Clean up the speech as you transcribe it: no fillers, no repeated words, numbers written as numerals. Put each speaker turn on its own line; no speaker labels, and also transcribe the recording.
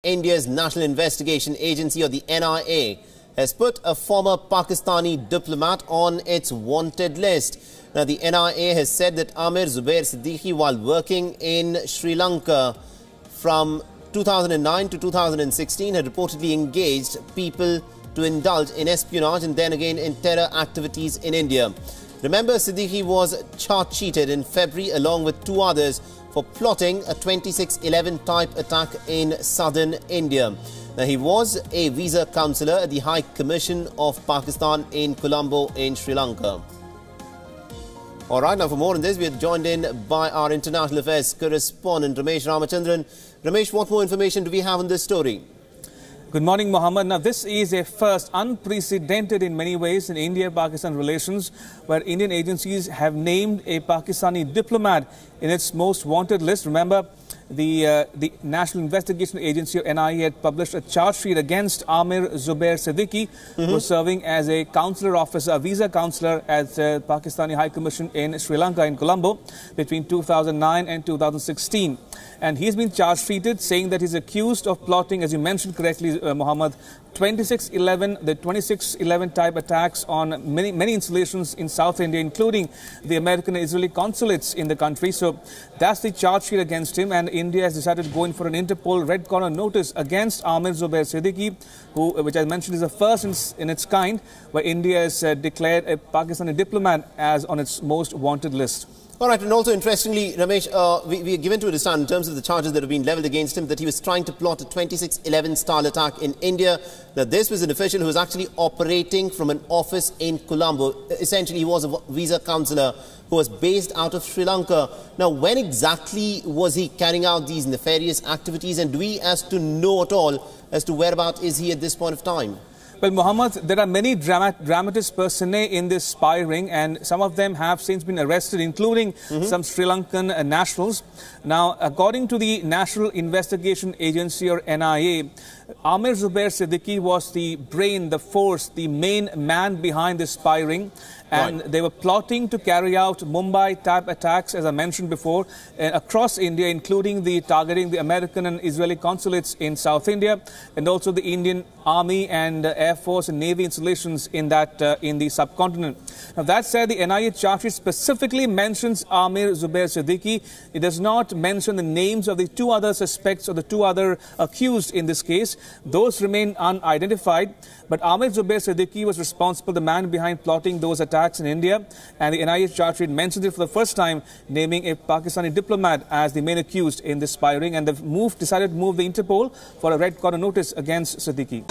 India's National Investigation Agency, or the NIA, has put a former Pakistani diplomat on its wanted list. Now, the NIA has said that Amir Zubair Siddiqui, while working in Sri Lanka from 2009 to 2016, had reportedly engaged people to indulge in espionage and then again in terror activities in India. Remember, Siddiqui was charge-sheeted in February along with two others for plotting a 26/11 type attack in southern India. Now, he was a visa counsellor at the High Commission of Pakistan in Colombo in Sri Lanka. All right, now for more on this, we are joined in by our international affairs correspondent, Ramesh Ramachandran. Ramesh, what more information do we have on this story?
Good morning, Mohammed. Now, this is a first, unprecedented in many ways in India-Pakistan relations, where Indian agencies have named a Pakistani diplomat in its most wanted list. Remember, the National Investigation Agency, or NIA, had published a charge sheet against Amir Zubair Siddiqui, who was serving as a consular officer, a visa counselor at the Pakistani High Commission in Sri Lanka in Colombo between 2009 and 2016. And he's been charge-sheeted, saying that he's accused of plotting, as you mentioned correctly, Mohammed, the 26/11 type attacks on many installations in South India, including the American and Israeli consulates in the country. So that's the charge sheet against him, and India has decided to go in for an Interpol red corner notice against Amir Zubair Siddiqui, which I mentioned is the first in its kind, where India has declared a Pakistani diplomat as on its most wanted list.
All right, and also interestingly, Ramesh, we are given to understand in terms of the charges that have been levelled against him that he was trying to plot a 26/11 style attack in India. Now, this was an official who was actually operating from an office in Colombo. Essentially, he was a visa counsellor who was based out of Sri Lanka. Now, when exactly was he carrying out these nefarious activities, and do we to know at all as to whereabouts is he at this point of time?
Well, Mohammed, there are many dramatis personae in this spy ring, and some of them have since been arrested, including some Sri Lankan nationals. Now, according to the National Investigation Agency, or NIA, Amir Zubair Siddiqui was the brain, the force, the main man behind this spy ring. And they were plotting to carry out Mumbai-type attacks, as I mentioned before, across India, including targeting the American and Israeli consulates in South India, and also the Indian Army and Air Force and Navy installations in the subcontinent. Now, that said, the NIA charge sheet specifically mentions Amir Zubair Siddiqui. It does not mention the names of the two other suspects or the two other accused in this case. Those remain unidentified. But Amir Zubair Siddiqui was responsible, the man behind plotting those attacks in India, and the NIA charge sheet mentions it for the first time, naming a Pakistani diplomat as the main accused in this spy ring, and they've decided to move the Interpol for a red corner notice against Siddiqui.